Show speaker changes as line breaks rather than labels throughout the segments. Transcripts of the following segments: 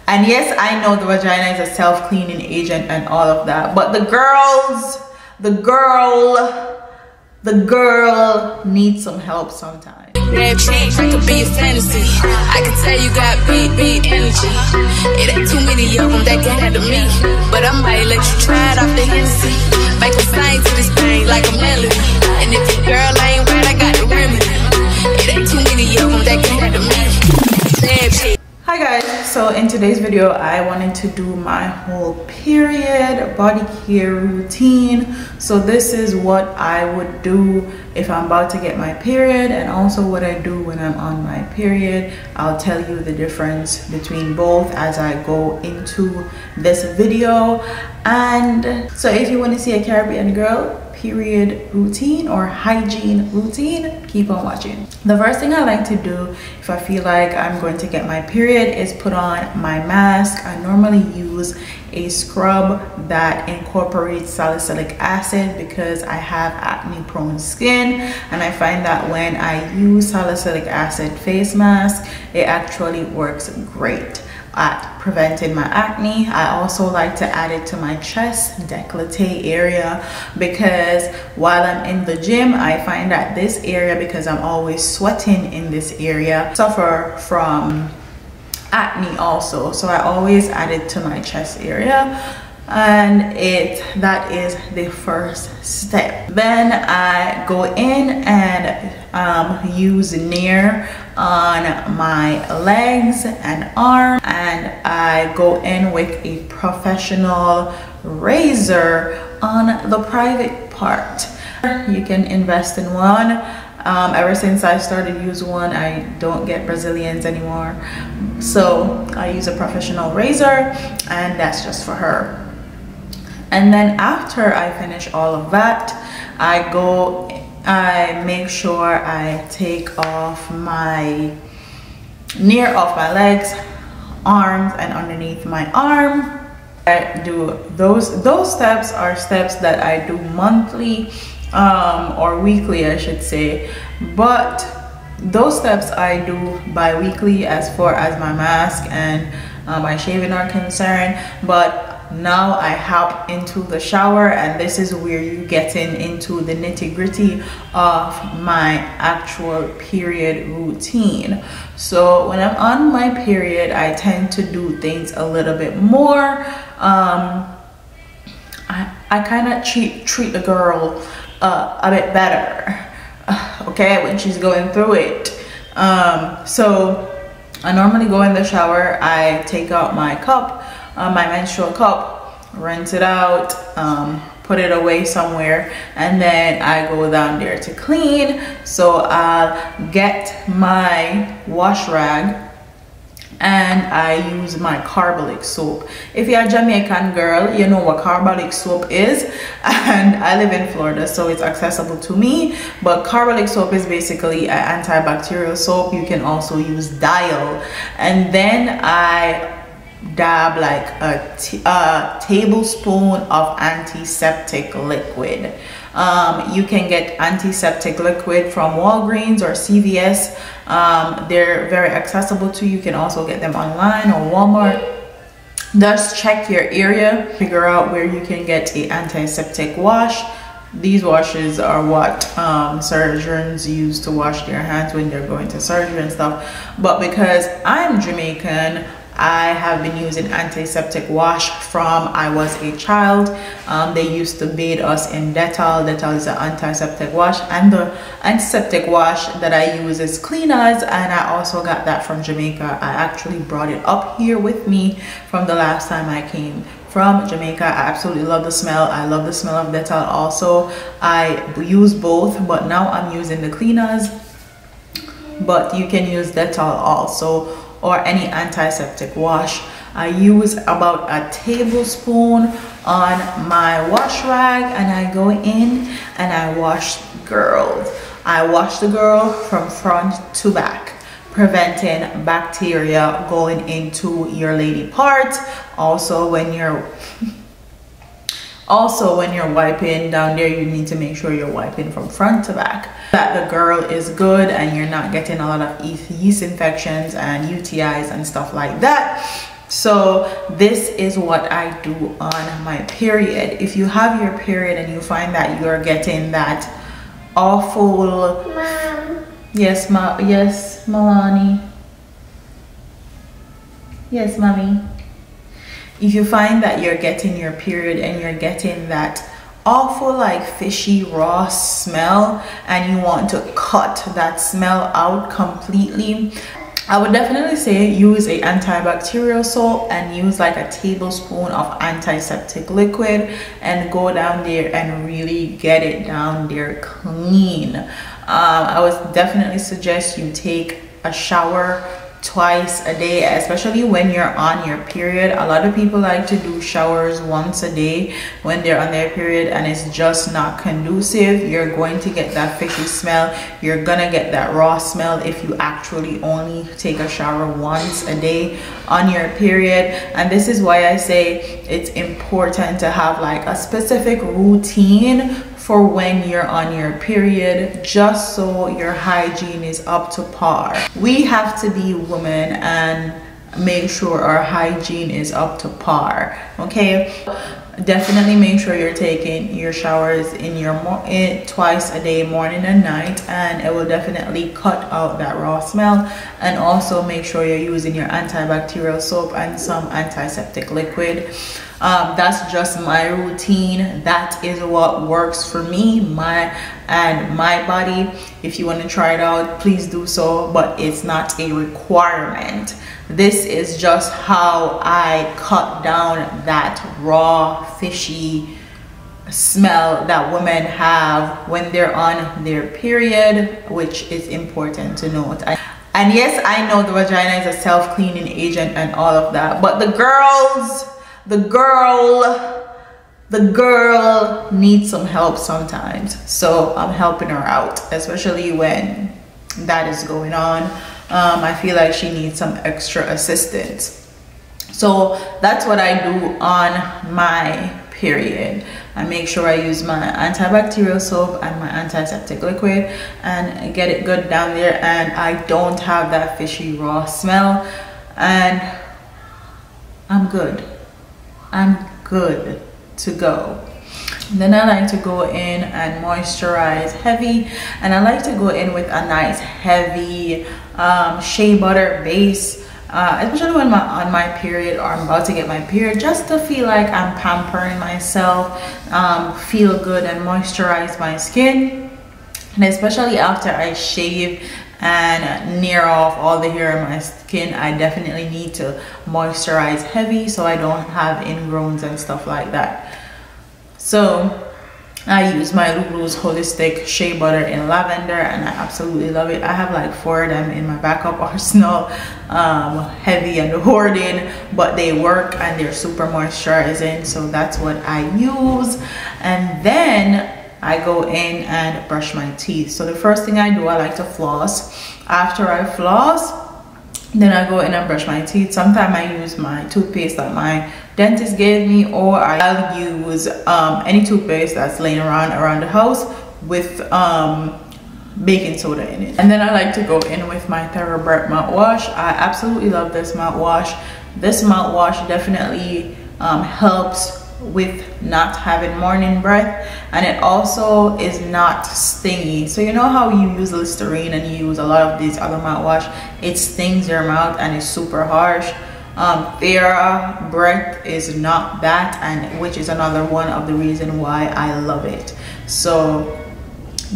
And yes, I know the vagina is a self-cleaning agent and all of that, but the girl needs some help sometimes.
Bad chick, I could be a fantasy. I can tell you got big energy. It ain't too many of them that can handle me, but I might let you try it off the Hennessy. Make them sing to this thing like a melody. And if your girl ain't right, I got the remedy. It ain't too many of them that can handle me. Bad chick.
Hi guys, so in today's video I wanted to do my whole period body care routine. So this is what I would do if I'm about to get my period, and also what I do when I'm on my period. I'll tell you the difference between both as I go into this video. And so if you want to see a Caribbean girl period routine or hygiene routine, keep on watching. The first thing I like to do if I feel like I'm going to get my period is put on my mask. I normally use a scrub that incorporates salicylic acid because I have acne prone skin, and I find that when I use salicylic acid face mask, it actually works great at preventing my acne. I also like to add it to my chest décolleté area because while I'm in the gym, I find that this area, because I'm always sweating in this area, suffer from acne also. So I always add it to my chest area, and that is the first step. Then I go in and use Nair on my legs and arm, and I go in with a professional razor on the private part. You can invest in one. Ever since I started using one, I don't get Brazilians anymore, so I use a professional razor, and that's just for her. And then after I finish all of that, I make sure I take off my Nair off my legs, arms, and underneath my arm. I do those steps are steps that I do monthly or weekly, I should say, but those steps I do bi-weekly as far as my mask and my shaving are concerned. But now I hop into the shower, and this is where you get into the nitty-gritty of my actual period routine. So when I'm on my period, I tend to do things a little bit more. I kind of treat the girl a bit better, okay, when she's going through it. So I normally go in the shower, I take out my cup, my menstrual cup, rinse it out, put it away somewhere, and then I go down there to clean. So I'll get my wash rag and I use my carbolic soap. If you're a Jamaican girl, you know what carbolic soap is, and I live in Florida, so it's accessible to me. But carbolic soap is basically an antibacterial soap. You can also use Dial, and then I dab like a tablespoon of antiseptic liquid. You can get antiseptic liquid from Walgreens or CVS. They're very accessible to you. You can also get them online or Walmart. Just check your area, figure out where you can get a antiseptic wash. These washes are what surgeons use to wash their hands when they're going to surgery and stuff. But because I'm Jamaican, I have been using antiseptic wash from I was a child. They used to bathe us in Dettol. Dettol is an antiseptic wash, and the antiseptic wash that I use is Cleaners, and I also got that from Jamaica. I actually brought it up here with me from the last time I came from Jamaica. I absolutely love the smell. I love the smell of Dettol also. I use both, but now I'm using the Cleaners, but you can use Dettol also, or any antiseptic wash. I use about a tablespoon on my wash rag, and I go in and I wash the girl. I wash the girl from front to back, preventing bacteria going into your lady parts. Also when you're wiping down there, you need to make sure you're wiping from front to back, that the girl is good and you're not getting a lot of yeast infections and UTIs and stuff like that. So this is what I do on my period. If you have your period and you find that you're getting that awful yes Milani, yes mommy, if you find that you're getting your period and you're getting that awful like fishy raw smell and you want to cut that smell out completely, I would definitely say use a antibacterial soap and use like a tablespoon of antiseptic liquid and go down there and really get it down there clean. I would definitely suggest you take a shower twice a day, especially when you're on your period. A lot of people like to do showers once a day when they're on their period, and it's just not conducive. You're going to get that fishy smell, you're gonna get that raw smell if you actually only take a shower once a day on your period. And this is why I say it's important to have like a specific routine for when you're on your period, just so your hygiene is up to par. We have to be women and make sure our hygiene is up to par, okay? Definitely make sure you're taking your showers in your twice a day, morning and night, and it will definitely cut out that raw smell. And also make sure you're using your antibacterial soap and some antiseptic liquid. That's just my routine. That is what works for me, my body. If you want to try it out, please do so, but it's not a requirement. This is just how I cut down that raw fishy smell that women have when they're on their period, which is important to note. And yes, I know the vagina is a self-cleaning agent and all of that, but the girl needs some help sometimes, so I'm helping her out, especially when that is going on. I feel like she needs some extra assistance. So that's what I do on my period. I make sure I use my antibacterial soap and my antiseptic liquid and get it good down there, and I don't have that fishy raw smell, and I'm good to go. And then I like to go in and moisturize heavy, and I like to go in with a nice heavy shea butter base, especially when I'm on my period or I'm about to get my period, just to feel like I'm pampering myself, feel good and moisturize my skin. And especially after I shave and near off all the hair in my skin, I definitely need to moisturize heavy so I don't have ingrowns and stuff like that. So I use my lulusholistic shea butter in lavender, and I absolutely love it. I have like 4 of them in my backup arsenal, heavy and hoarding, but they work and they're super moisturizing, so that's what I use. And then I go in and brush my teeth. So the first thing I do, I like to floss. After I floss, then I go in and brush my teeth. Sometimes I use my toothpaste that my dentist gave me, or I'll use any toothpaste that's laying around the house with baking soda in it. And then I like to go in with my TheraBreath mouthwash. I absolutely love this mouthwash. This mouthwash definitely helps with not having morning breath, and it also is not stingy. So you know how you use Listerine and you use a lot of these other mouthwash, it stings your mouth and it's super harsh. TheraBreath is not that, and which is another one of the reason why I love it. So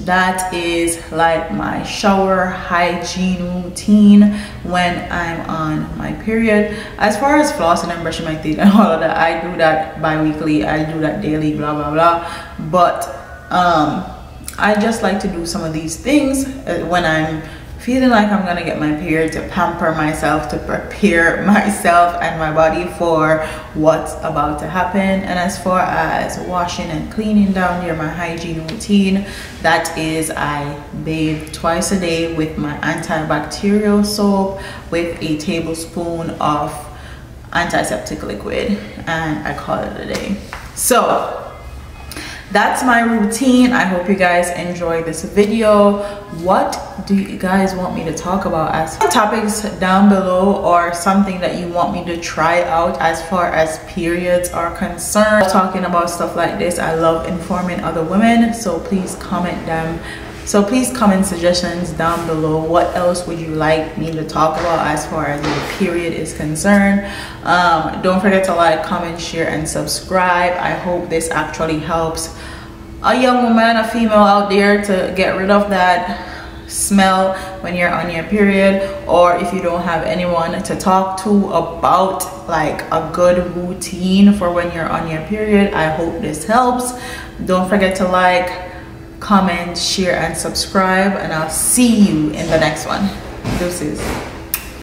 that is like my shower hygiene routine when I'm on my period. As far as flossing and brushing my teeth and all of that, I do that bi-weekly, I do that daily, blah blah blah. But I just like to do some of these things when I'm feeling like I'm gonna get my period, to pamper myself, to prepare myself and my body for what's about to happen. And as far as washing and cleaning down here, my hygiene routine, that is, I bathe twice a day with my antibacterial soap with a tablespoon of antiseptic liquid, and I call it a day. So that's my routine. I hope you guys enjoy this video. What do you guys want me to talk about as topics down below, or something that you want me to try out as far as periods are concerned? Talking about stuff like this, I love informing other women, so please comment them. So please comment suggestions down below. What else would you like me to talk about as far as the period is concerned? Don't forget to like, comment, share, and subscribe. I hope this actually helps a young woman, a female out there, to get rid of that smell when you're on your period, or if you don't have anyone to talk to about like a good routine for when you're on your period. I hope this helps. Don't forget to like, comment, share, and subscribe, and I'll see you in the next one. Deuces.